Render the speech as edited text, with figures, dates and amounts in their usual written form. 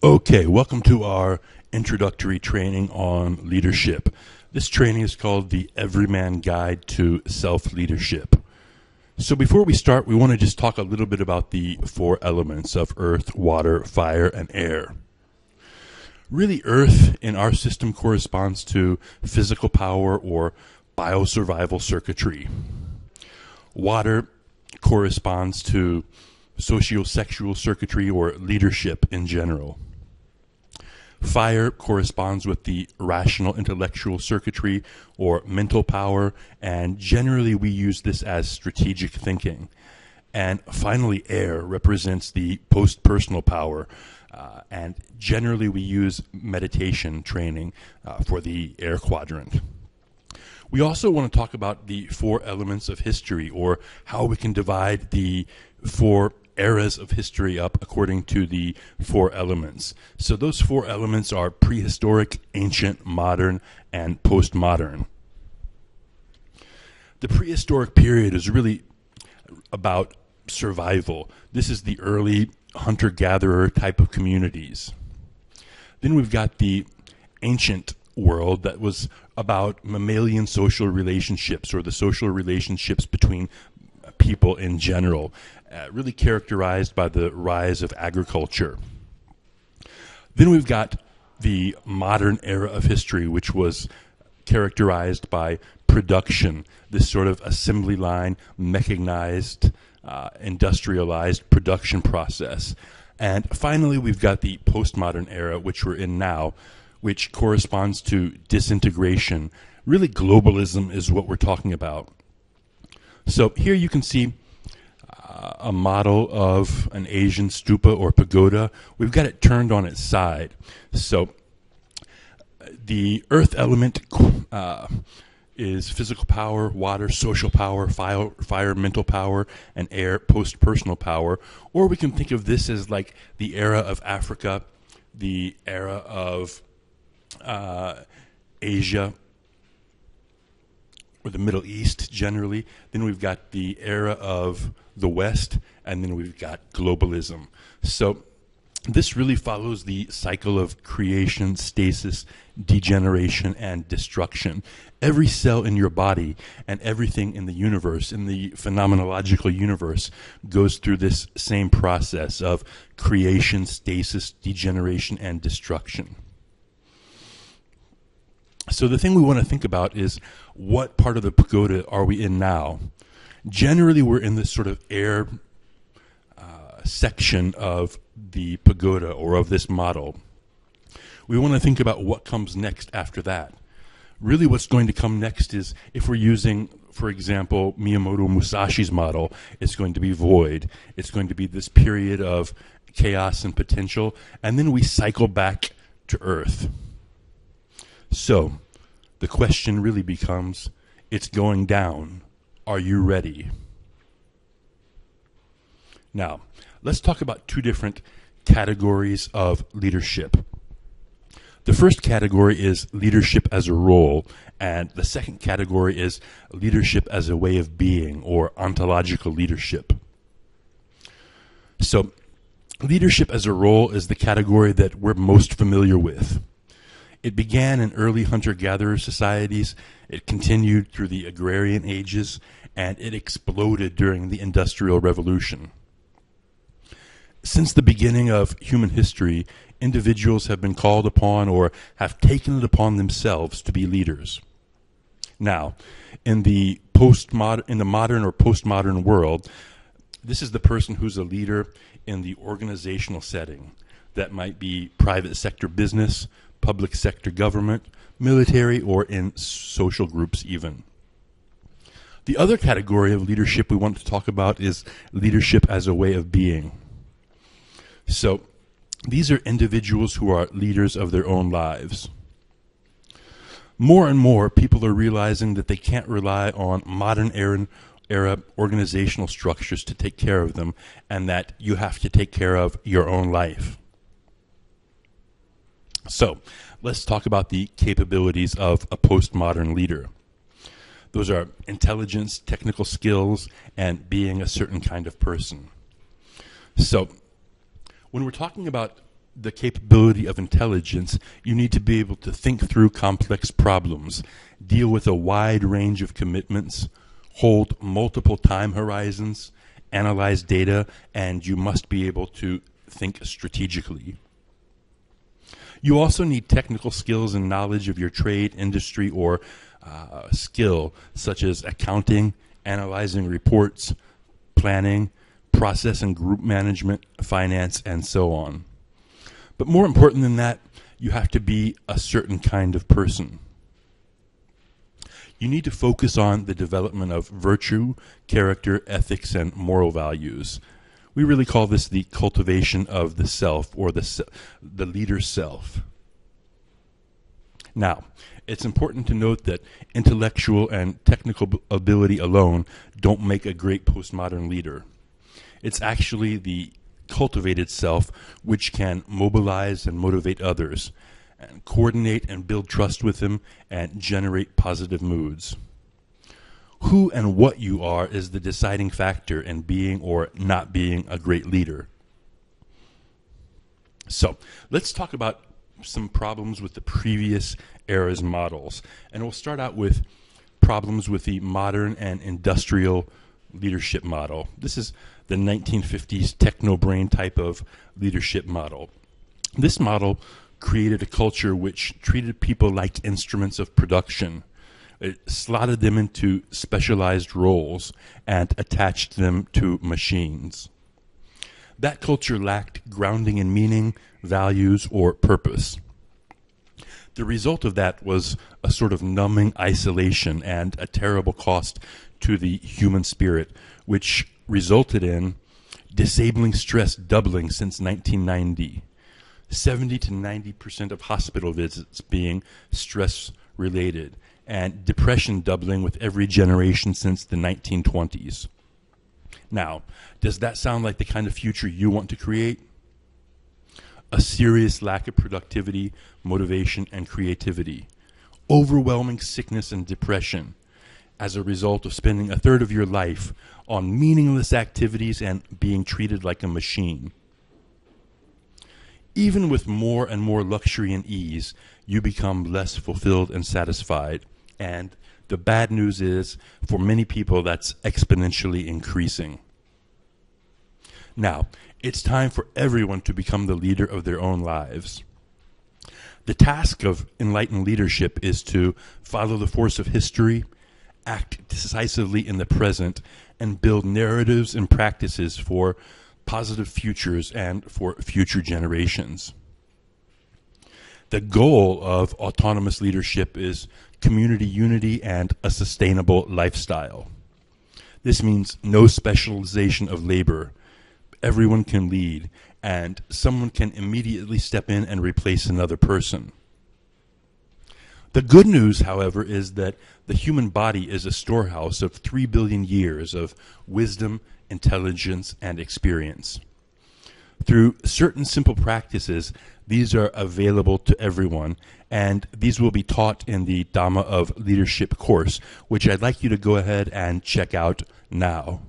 Okay, welcome to our introductory training on leadership. This training is called the Everyman Guide to Self-Leadership. So before we start, we want to just talk a little bit about the four elements of earth, water, fire, and air. Really, earth in our system corresponds to physical power or biosurvival circuitry. Water corresponds to socio-sexual circuitry or leadership in general. Fire corresponds with the rational intellectual circuitry or mental power, and generally we use this as strategic thinking. And finally, air represents the post-personal power, and generally we use meditation training for the air quadrant. We also want to talk about the four elements of history, or how we can divide the four eras of history up according to the four elements. So those four elements are prehistoric, ancient, modern, and postmodern. The prehistoric period is really about survival. This is the early hunter-gatherer type of communities. Then we've got the ancient world that was about mammalian social relationships, or the social relationships between people in general, really characterized by the rise of agriculture. Then we've got the modern era of history, which was characterized by production, this sort of assembly line, mechanized, industrialized production process. And finally, we've got the postmodern era, which we're in now, which corresponds to disintegration. Really, globalism is what we're talking about. So here you can see a model of an Asian stupa or pagoda. We've got it turned on its side. So the earth element is physical power, water, social power, fire, mental power, and air, post-personal power. Or we can think of this as like the era of Africa, the era of Asia, or the Middle East generally. Then we've got the era of the West, and then we've got globalism. So this really follows the cycle of creation, stasis, degeneration, and destruction. Every cell in your body and everything in the universe, in the phenomenological universe, goes through this same process of creation, stasis, degeneration, and destruction. So the thing we want to think about is, what part of the pagoda are we in now? Generally, we're in this sort of air section of the pagoda, or of this model. We want to think about what comes next after that. Really, what's going to come next is, if we're using, for example, Miyamoto Musashi's model, it's going to be void. It's going to be this period of chaos and potential, and then we cycle back to Earth. So, the question really becomes, it's going down. Are you ready? Now, let's talk about two different categories of leadership. The first category is leadership as a role, and the second category is leadership as a way of being, or ontological leadership. So, leadership as a role is the category that we're most familiar with. It began in early hunter-gatherer societies, it continued through the agrarian ages, and it exploded during the Industrial Revolution. Since the beginning of human history, individuals have been called upon, or have taken it upon themselves, to be leaders. Now, in the modern or postmodern world, this is the person who's a leader in the organizational setting. That might be private sector business, public sector government, military, or in social groups even. The other category of leadership we want to talk about is leadership as a way of being. So, these are individuals who are leaders of their own lives. More and more, people are realizing that they can't rely on modern era organizational structures to take care of them, and that you have to take care of your own life. So, let's talk about the capabilities of a postmodern leader. Those are intelligence, technical skills, and being a certain kind of person. So, when we're talking about the capability of intelligence, you need to be able to think through complex problems, deal with a wide range of commitments, hold multiple time horizons, analyze data, and you must be able to think strategically. You also need technical skills and knowledge of your trade, industry, or skill, such as accounting, analyzing reports, planning, process and group management, finance, and so on. But more important than that, you have to be a certain kind of person. You need to focus on the development of virtue, character, ethics, and moral values. We really call this the cultivation of the self, or the leader's self. Now, it's important to note that intellectual and technical ability alone don't make a great postmodern leader. It's actually the cultivated self which can mobilize and motivate others, and coordinate and build trust with them, and generate positive moods. Who and what you are is the deciding factor in being or not being a great leader. So, let's talk about some problems with the previous era's models. And we'll start out with problems with the modern and industrial leadership model. This is the 1950s techno-brain type of leadership model. This model created a culture which treated people like instruments of production. It slotted them into specialized roles and attached them to machines. That culture lacked grounding in meaning, values, or purpose. The result of that was a sort of numbing isolation and a terrible cost to the human spirit, which resulted in disabling stress doubling since 1990. 70 to 90% of hospital visits being stress-related, and depression doubling with every generation since the 1920s. Now, does that sound like the kind of future you want to create? A serious lack of productivity, motivation, and creativity. Overwhelming sickness and depression as a result of spending a third of your life on meaningless activities and being treated like a machine. Even with more and more luxury and ease, you become less fulfilled and satisfied. And the bad news is, for many people, that's exponentially increasing. Now, it's time for everyone to become the leader of their own lives. The task of enlightened leadership is to follow the force of history, act decisively in the present, and build narratives and practices for positive futures and for future generations. The goal of autonomous leadership is community unity and a sustainable lifestyle. This means no specialization of labor. Everyone can lead, and someone can immediately step in and replace another person. The good news, however, is that the human body is a storehouse of 3 billion years of wisdom, intelligence, and experience. Through certain simple practices, these are available to everyone, and these will be taught in the Dhamma of Leadership course, which I'd like you to go ahead and check out now.